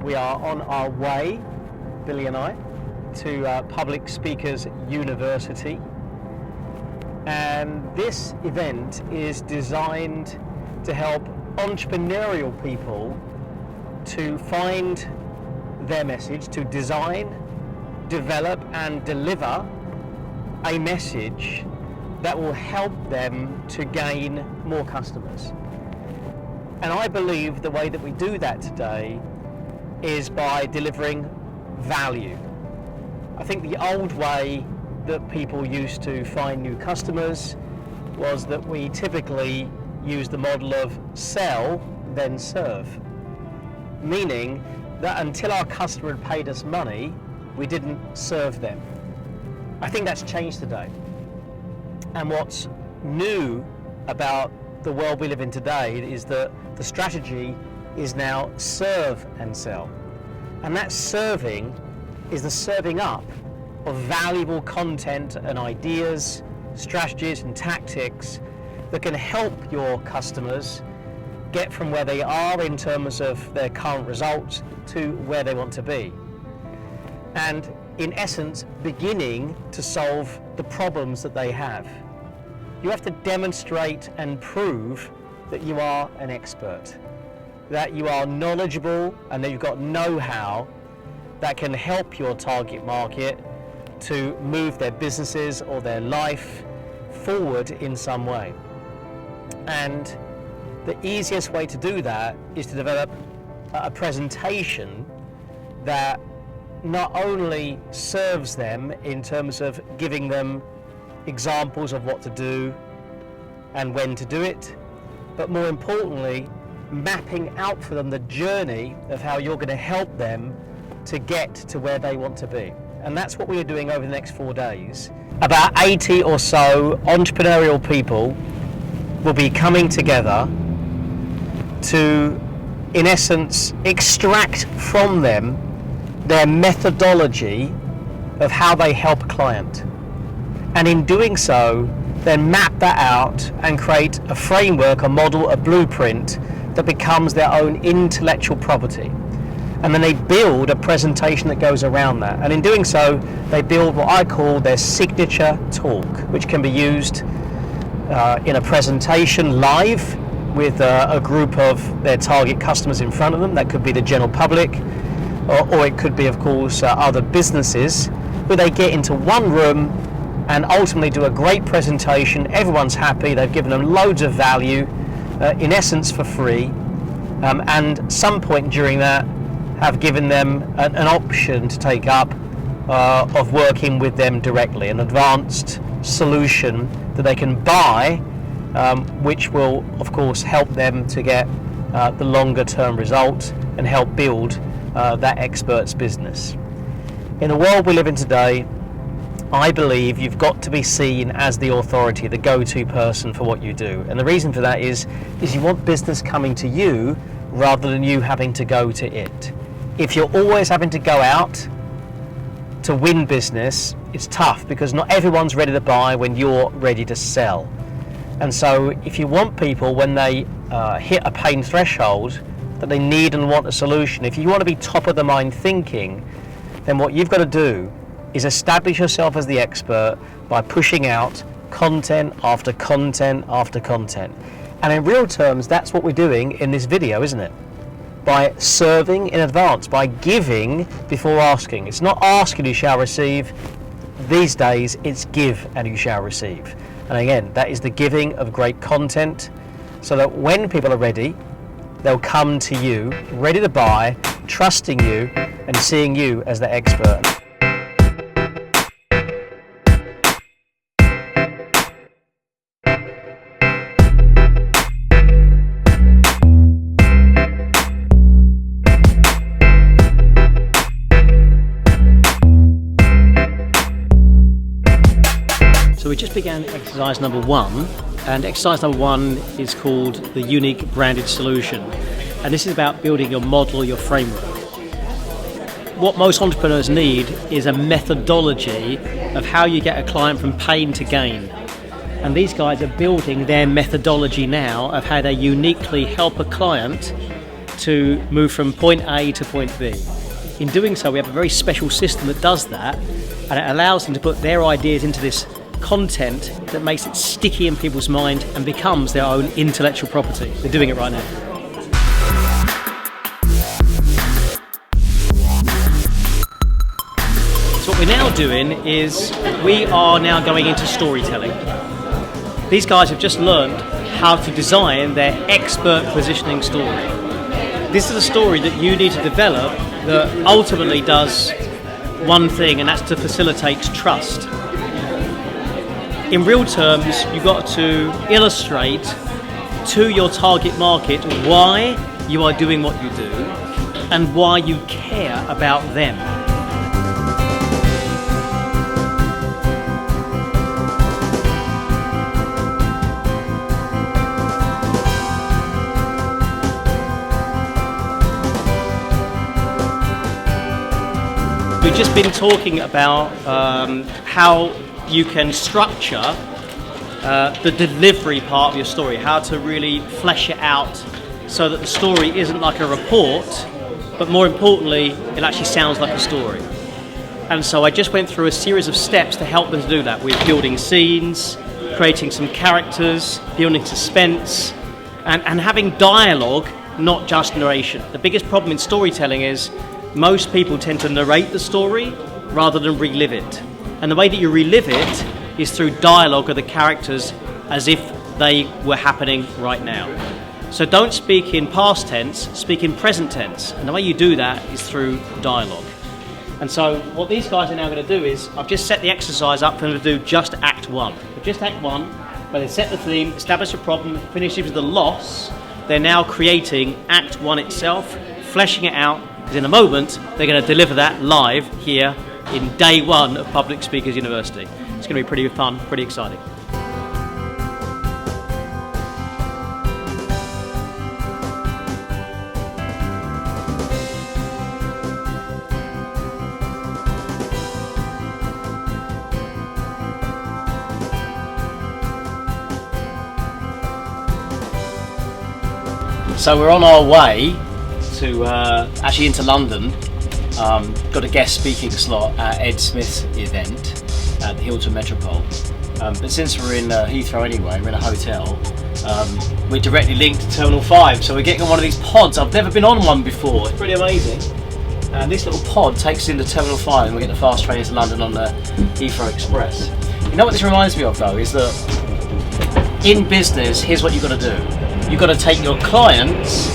We are on our way, Billy and I, to Public Speakers University. And this event is designed to help entrepreneurial people to find their message, to design, develop and deliver a message that will help them to gain more customers. And I believe the way that we do that today is by delivering value. I think the old way that people used to find new customers was that we typically used the model of sell, then serve. Meaning that until our customer had paid us money, we didn't serve them. I think that's changed today. And what's new about the world we live in today is that the strategy is now serve and sell. And that serving is the serving up of valuable content and ideas, strategies and tactics that can help your customers get from where they are in terms of their current results to where they want to be. And in essence, beginning to solve the problems that they have. You have to demonstrate and prove that you are an expert, that you are knowledgeable and that you've got know-how that can help your target market to move their businesses or their life forward in some way. And the easiest way to do that is to develop a presentation that not only serves them in terms of giving them examples of what to do and when to do it, but more importantly, mapping out for them the journey of how you're going to help them to get to where they want to be. And that's what we are doing over the next 4 days. About 80 or so entrepreneurial people will be coming together to, in essence, extract from them their methodology of how they help a client. And in doing so, then map that out and create a framework, a model, a blueprint that becomes their own intellectual property. And then they build a presentation that goes around that. And in doing so, they build what I call their signature talk, which can be used in a presentation live with a group of their target customers in front of them. That could be the general public, or it could be, of course, other businesses, where they get into one room and ultimately do a great presentation. Everyone's happy, they've given them loads of value, in essence for free, and some point during that have given them an option to take up of working with them directly, an advanced solution that they can buy, which will of course help them to get the longer term result and help build that expert's business. In the world we live in today, I believe you've got to be seen as the authority, the go-to person for what you do. And the reason for that is you want business coming to you rather than you having to go to it. If you're always having to go out to win business, it's tough because not everyone's ready to buy when you're ready to sell. And so if you want people, when they hit a pain threshold, that they need and want a solution, if you want to be top of the mind thinking, then what you've got to do is establish yourself as the expert by pushing out content after content after content. And in real terms, that's what we're doing in this video, isn't it? By serving in advance, by giving before asking. It's not ask and you shall receive. These days, it's give and you shall receive. And again, that is the giving of great content, so that when people are ready, they'll come to you, ready to buy, trusting you and seeing you as the expert. So we just began exercise number 1, and exercise number 1 is called the unique branded solution. And this is about building your model, your framework. What most entrepreneurs need is a methodology of how you get a client from pain to gain. And these guys are building their methodology now of how they uniquely help a client to move from point A to point B. In doing so, we have a very special system that does that, and it allows them to put their ideas into this content that makes it sticky in people's mind and becomes their own intellectual property. They're doing it right now. So what we're now doing is we are now going into storytelling. These guys have just learned how to design their expert positioning story. This is a story that you need to develop that ultimately does one thing, and that's to facilitate trust. In real terms, you've got to illustrate to your target market why you are doing what you do and why you care about them. We've just been talking about how you can structure the delivery part of your story, how to really flesh it out so that the story isn't like a report, but more importantly, it actually sounds like a story. And so I just went through a series of steps to help them to do that, with building scenes, creating some characters, building suspense, and having dialogue, not just narration. The biggest problem in storytelling is most people tend to narrate the story rather than relive it. And the way that you relive it is through dialogue of the characters as if they were happening right now. So don't speak in past tense, speak in present tense. And the way you do that is through dialogue. And so what these guys are now going to do is, I've just set the exercise up for them to do just Act 1. Just Act 1, where they set the theme, establish a problem, finish it with the loss. They're now creating Act 1 itself, fleshing it out, because in a moment they're going to deliver that live here in day 1 of Public Speakers University. It's going to be pretty fun, pretty exciting. So we're on our way to actually into London. Got a guest speaking slot at Ed Smith's event at the Hilton Metropole. But since we're in Heathrow anyway, we're in a hotel, we're directly linked to Terminal 5. So we're getting on one of these pods. I've never been on one before. It's pretty amazing. And this little pod takes us into Terminal 5 and we get the fast train into London on the Heathrow Express. You know what this reminds me of though, is that in business, here's what you've got to do. You've got to take your clients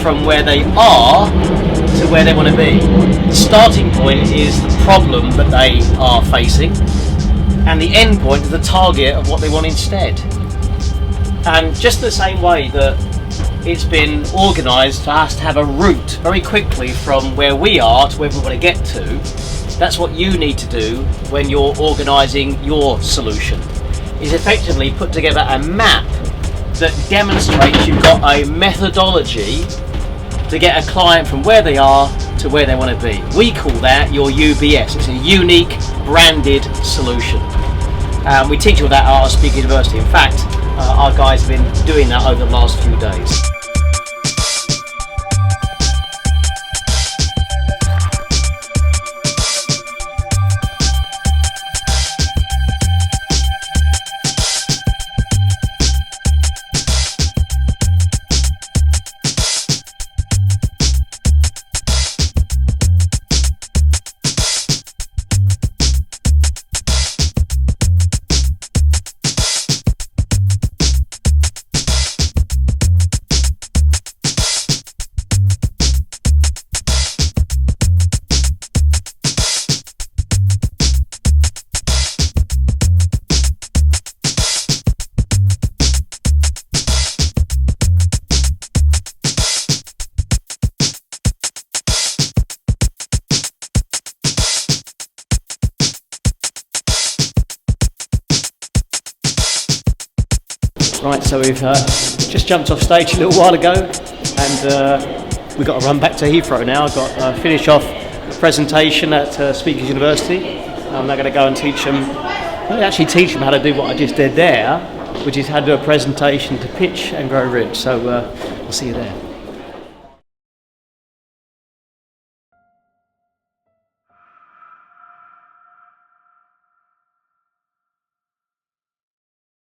from where they are to where they want to be. The starting point is the problem that they are facing, and the end point is the target of what they want instead. And just the same way that it's been organised for us to have a route very quickly from where we are to where we want to get to, that's what you need to do when you're organising your solution, is effectively put together a map that demonstrates you've got a methodology to get a client from where they are to where they want to be. We call that your UBS. It's a unique branded solution. We teach all that at our Speaker University. In fact, our guys have been doing that over the last few days. Right, so we've just jumped off stage a little while ago, and we've got to run back to Heathrow now. I've got to finish off a presentation at Speakers University. I'm now going to go and teach them how to do what I just did there, which is how to do a presentation to pitch and grow rich. So I'll see you there.